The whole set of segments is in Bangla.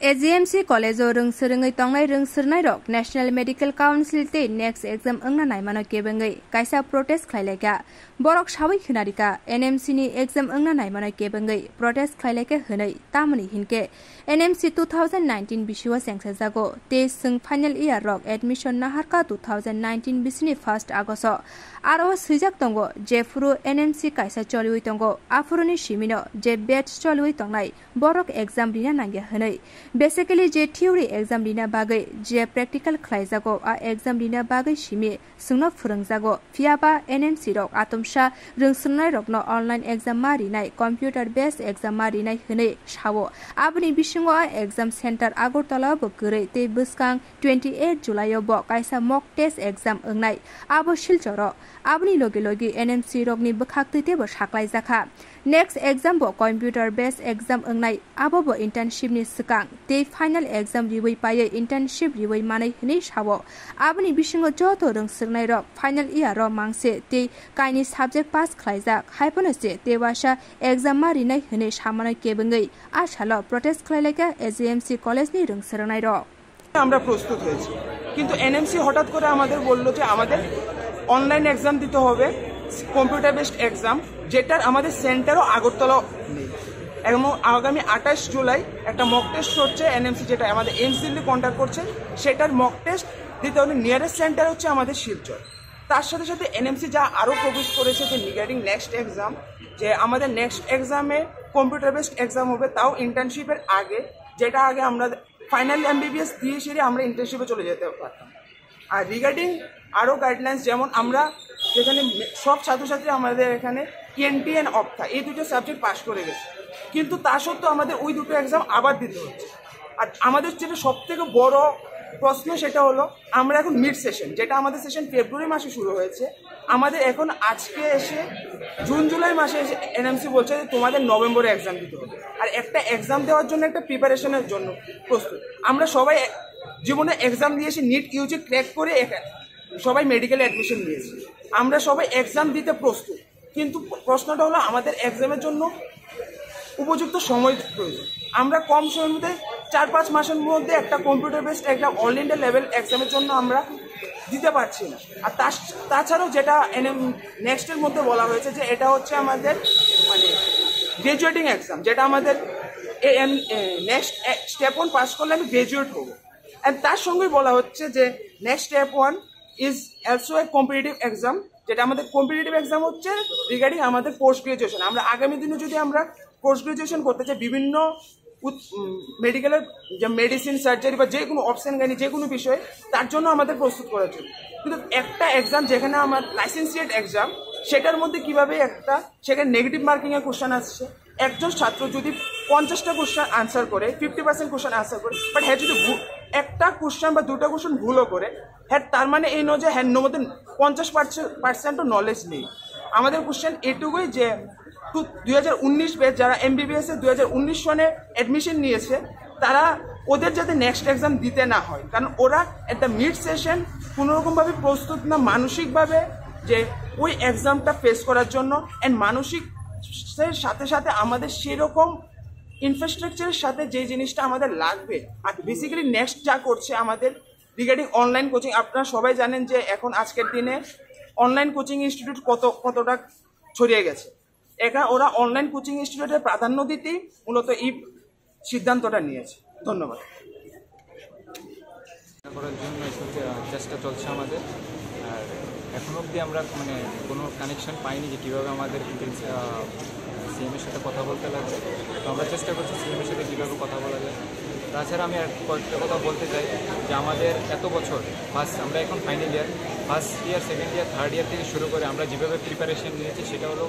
AGMC College rungsrungai tongnai rungsrnai rok National Medical Council te next exam angna naimano kebengai kaisa protest khlaikha borok sawi khunarika NMC ni exam angna naimano kebengai protest khlaikha hunai tamani hinke NMC 2019 bishiwa sengsajago te sung final year rok admission naharka 2019 bisini 1st August aro swijak tongo je furu NMC kaisa choliwi tongo afuruni shimino je batch choliwi tongnai borok exam rina nangya hunai basically je theory exam dina bagai je practical khlaijago a exam dina bagai shimi sungna phurungjago phiaba NMC rok atomsa rungsrnai rokno online exam mari nai computer based exam mari nai hune sawo abni bisingo a exam center Agartala bo gurei te Bwskang 28 July bo kaisa mock test exam ongnai abo silchoro abni logi logi NMC rokni bkhakte bo saklaijaka next exam bo computer based exam ongnai abo bo internship ni sikang te final exam riwai paye internship riwai manai hne sawo abni bisingo joto rungsrnai rok final year ro mangse te kaini subject pass khlaijak haipone se te wasa exam mari nai hne samanai kebengai ashalo protest khlaileka AGMC college ni rungsrnai rok আমরা প্রস্তুত হয়েছি কিন্তু এনএমসি হঠাৎ করে আমাদের বলল যে আমাদের অনলাইন এক্সাম দিতে হবে কম্পিউটার বেসড এক্সাম যেটার আমাদের সেন্টারও আগরতলা নেই এবং আগামী 28 জুলাই একটা মক টেস্ট হচ্ছে এনএমসি যেটা আমাদের এইমস দিল্লি কন্ট্যাক্ট করছে সেটার মক টেস্ট দিতে হলে নিয়ারেস্ট সেন্টার হচ্ছে আমাদের শিলচর তার সাথে সাথে এনএমসি যা আরও প্রপোজ করেছে যে রিগার্ডিং নেক্সট এক্সাম যে আমাদের নেক্সট এক্সামে কম্পিউটার বেসড এক্সাম হবে তাও ইন্টার্নশিপের আগে যেটা আগে আমরা ফাইনাল এমবিবিএস দিয়ে সেরে আমরা ইন্টার্নশিপে চলে যেতে পারতাম আর রিগার্ডিং আরও গাইডলাইন্স যেমন আমরা যেখানে সব ছাত্রছাত্রী আমাদের এখানে ইএনটি অ্যান্ড অপথা এই দুটো সাবজেক্ট পাস করে গেছে কিন্তু তা সত্ত্বেও আমাদের ওই দুটো এক্সাম আবার দিতে হচ্ছে আর আমাদের যেটা সবথেকে বড় প্রশ্ন সেটা হলো আমরা এখন মিড সেশন যেটা আমাদের সেশন ফেব্রুয়ারি মাসে শুরু হয়েছে আমাদের এখন আজকে এসে জুন জুলাই মাসে এসে এনএমসি বলছে যে তোমাদের নভেম্বরে এক্সাম দিতে হবে আর একটা এক্সাম দেওয়ার জন্য একটা প্রিপারেশনের জন্য প্রস্তুত আমরা সবাই জীবনে এক্সাম দিয়েছি নিট ইউজি ক্র্যাক করে সবাই মেডিকেলে অ্যাডমিশন নিয়েছি আমরা সবাই এক্সাম দিতে প্রস্তুত কিন্তু প্রশ্নটা হলো আমাদের এক্সামের জন্য উপযুক্ত সময় প্রয়োজন আমরা কম সময়ের মধ্যে 4-5 মাসের মধ্যে একটা computer based exam all India level এক্সামের জন্য আমরা দিতে পারছি না আর তাছাড়াও যেটা নেক্সটের মধ্যে বলা হয়েছে যে এটা হচ্ছে আমাদের মানে গ্র্যাজুয়েটিং এক্সাম যেটা আমাদের নেক্সট স্টেপ 1 পাস করলে আমি গ্র্যাজুয়েট হব অ্যান্ড তার সঙ্গেই বলা হচ্ছে যে next step 1 is also a competitive exam যেটা আমাদের কম্পিটিটিভ এক্সাম হচ্ছে রিগার্ডিং আমাদের পোস্ট গ্রাজুয়েশন আমরা আগামী দিনে যদি আমরা পোস্ট গ্রাজুয়েশন করতে চাই বিভিন্ন মেডিকেলের যে মেডিসিন সার্জারি বা যে কোনো অপশন গাইনি যে কোনো বিষয়ে তার জন্য আমাদের প্রস্তুত করার জন্য কিন্তু একটা এক্সাম যেখানে আমার লাইসেন্সিয়েট এক্সাম সেটার মধ্যে কিভাবে একটা সেখানে নেগেটিভ মার্কিংয়ের কোশ্চেন আসছে একজন ছাত্র যদি 50টা কোশ্চেন আনসার করে 50% কোশ্চেন আনসার করে বাট হ্যাঁ যদি একটা কোশ্চেন বা দুটো কোশ্চেন ভুলও করে হ্যাঁ তার মানে এই নয় যে হ্যাঁ মধ্যে 50% নলেজ নেই আমাদের কোশ্চেন এটুকুই যে 2019 ব্যাচ যারা এমবিবিএস এ 2019 সনে অ্যাডমিশন নিয়েছে তারা ওদের যাতে নেক্সট এক্সাম দিতে না হয় কারণ ওরা একটা মিড সেশন কোনোরকমভাবে প্রস্তুত না মানসিকভাবে যে ওই এক্সামটা ফেস করার জন্য অ্যান্ড মানসিক সাথে সাথে আমাদের সেরকম ইনফ্রাস্ট্রাকচারের সাথে যে জিনিসটা আমাদের লাগবে আর বেসিক্যালি নেক্সট যা করছে আমাদের রিগার্ডিং অনলাইন কোচিং আপনারা সবাই জানেন যে এখন আজকের দিনে অনলাইন কোচিং ইনস্টিটিউট কতটা ছড়িয়ে গেছে এখানে ওরা অনলাইন কোচিং ইনস্টিটিউটের প্রাধান্য দিতেই মূলত এই সিদ্ধান্তটা নিয়েছে ধন্যবাদ করার জন্য চেষ্টা চলছে আমাদের আর এখন অবধি আমরা মানে কোনো কানেকশন পাইনি যে কীভাবে আমাদের সিএমের সাথে কথা বলতে লাগবে তো আমরা চেষ্টা করছি সিএমের সাথে কীভাবে কথা বলা যায় তাছাড়া আমি আর কয়েকটা কথা বলতে চাই যে আমাদের এত বছর আমরা এখন final year first year second year third year থেকে শুরু করে আমরা যেভাবে প্রিপারেশন নিয়েছি সেটা হলো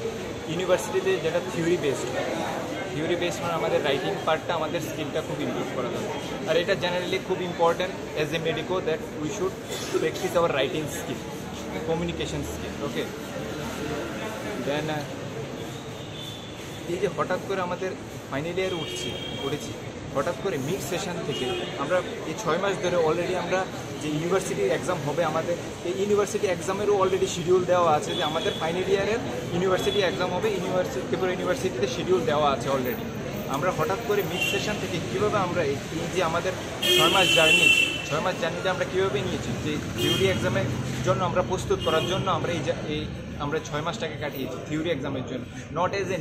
ইউনিভার্সিটিতে যেটা থিওরি বেসড মানে আমাদের রাইটিং পার্টটা আমাদের স্কিলটা খুব ইমপ্রুভ করা দরকার আর এটা জেনারেলি খুব important as a medico that we should practice our writing skill communication skill okay then এই যে হঠাৎ করে আমাদের ফাইনাল ইয়ার উঠেছি হঠাৎ করে মিড সেশন থেকে আমরা এই 6 মাস ধরে অলরেডি আমরা যে ইউনিভার্সিটি এক্সাম হবে আমাদের এই ইউনিভার্সিটি এক্সামেরও অলরেডি শিডিউল দেওয়া আছে যে আমাদের ফাইনাল ইয়ারের ইউনিভার্সিটি এক্সাম হবে ত্রিপুরা ইউনিভার্সিটিতে শিডিউল দেওয়া আছে অলরেডি আমরা হঠাৎ করে মিড সেশন থেকে কীভাবে আমরা এই যে আমাদের 6 মাস জার্নিতে আমরা কীভাবে নিয়েছি যে থিওরি এক্সামের জন্য আমরা প্রস্তুত করার জন্য আমরা আমরা 6 মাসটাকে কাটিয়েছি থিওরি এক্সামের জন্য, নট এজ এ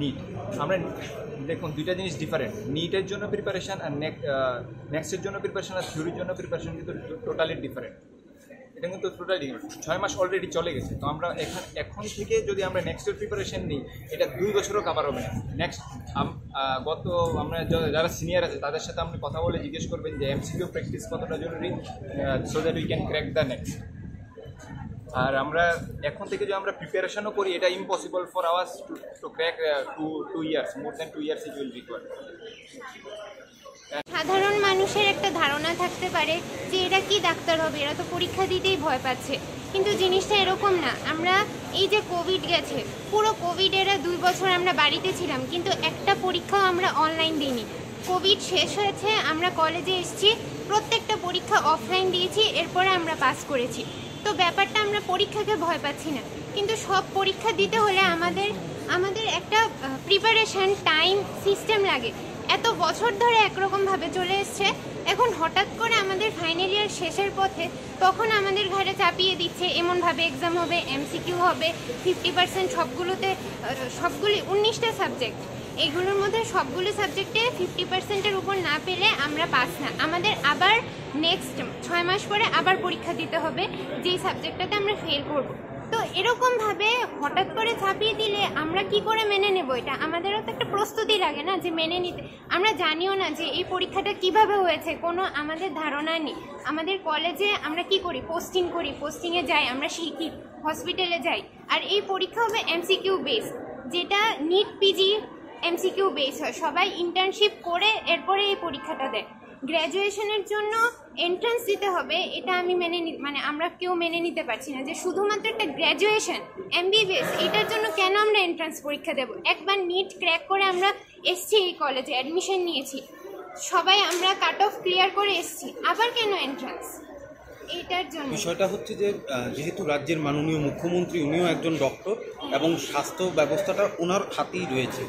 নিট। আমরা দেখুন দুইটা জিনিস ডিফারেন্ট, নিটের জন্য প্রিপারেশান আর নেক্সটের জন্য প্রিপারেশান আর থিওরির জন্য প্রিপারেশান কিন্তু টোটালি ডিফারেন্ট। এটা কিন্তু টোটালি 6 মাস অলরেডি চলে গেছে। তো আমরা এখন থেকে যদি আমরা নেক্সটের প্রিপারেশন নিই এটা 2 বছরও কাভার হবে না। নেক্সট আমরা যারা সিনিয়র আছে তাদের সাথে আপনি কথা বলে জিজ্ঞেস করবেন যে এমসিকিউ প্র্যাকটিস কতটা জরুরি, so that we can crack the next. আর আমরা এখন থেকে যদি আমরা প্রিপারেশনও করি এটা impossible for hours to crack 2 years, more than 2 years it will require. সাধারণ মানুষের একটা ধারণা থাকতে পারে যে এরা কি ডাক্তার হবে, এরা তো পরীক্ষা দিতেই ভয় পাচ্ছে, কিন্তু জিনিসটা এরকম না। আমরা এই যে কোভিড গেছে, পুরো কোভিডের 2 বছর আমরা বাড়িতে ছিলাম, কিন্তু একটা পরীক্ষাও আমরা অনলাইন দিইনি। কোভিড শেষ হয়েছে, আমরা কলেজে এসেছি, প্রত্যেকটা পরীক্ষা অফলাইন দিয়েছি, এরপরে আমরা পাস করেছি। তো ব্যাপারটা আমরা পরীক্ষাকে ভয় পাচ্ছি না, কিন্তু সব পরীক্ষা দিতে হলে আমাদের একটা প্রিপারেশন টাইম সিস্টেম লাগে। এত বছর ধরে একরকমভাবে চলে এসছে, এখন হঠাৎ করে আমাদের ফাইনাল ইয়ার শেষের পথে তখন আমাদের ঘাড়ে চাপিয়ে দিচ্ছে এমনভাবে এক্সাম হবে, এমসিকিউ হবে, 50% সবগুলি 19টা সাবজেক্ট, এগুলোর মধ্যে সবগুলো সাবজেক্টে 50%-এর উপর না পেলে আমরা পাস না। আমাদের আবার নেক্সট 6 মাস পরে আবার পরীক্ষা দিতে হবে যেই সাবজেক্টটাতে আমরা ফেল করব। তো এরকমভাবে হঠাৎ করে চাপিয়ে দিলে আমরা কি করে মেনে নেব? এটা আমাদেরও তো একটা প্রস্তুতি লাগে না যে মেনে নিতে। আমরা জানিও না যে এই পরীক্ষাটা কিভাবে হয়েছে, কোনো আমাদের ধারণা নেই। আমাদের কলেজে আমরা কি করি, পোস্টিংয়ে যাই, আমরা শিখি, হসপিটালে যাই, আর এই পরীক্ষা হবে এমসিকিউ বেস, যেটা নিট পিজি এমসিকিউ বেস হয়। সবাই ইন্টার্নশিপ করে এরপরে এই পরীক্ষাটা দেয়। গ্র্যাজুয়েশনের জন্য এন্ট্রান্স দিতে হবে, এটা আমি আমরা কেউ মেনে নিতে পারছি না যে শুধুমাত্র একটা গ্র্যাজুয়েশন এমবিবিএস এটার জন্য কেন আমরা এন্ট্রান্স পরীক্ষা দেব। একবার নিট ক্র্যাক করে আমরা এসছি, এই কলেজে অ্যাডমিশন নিয়েছি, সবাই আমরা কাট অফ ক্লিয়ার করে এসছি, আবার কেন এন্ট্রান্স? এটার জন্য বিষয়টা হচ্ছে যে যেহেতু রাজ্যের মাননীয় মুখ্যমন্ত্রী উনিও একজন ডক্টর এবং স্বাস্থ্য ব্যবস্থাটা ওনার হাতেই রয়েছে।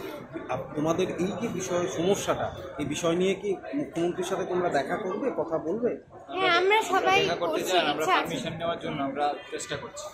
তোমাদের এই যে সমস্যাটা, এই বিষয় নিয়ে কি মুখ্যমন্ত্রীর সাথে তোমরা দেখা করবে, কথা বলবে? হ্যাঁ, আমরা সবাই দেখা করতে চাই, আমরা পারমিশন নেওয়ার জন্য আমরা চেষ্টা করছি।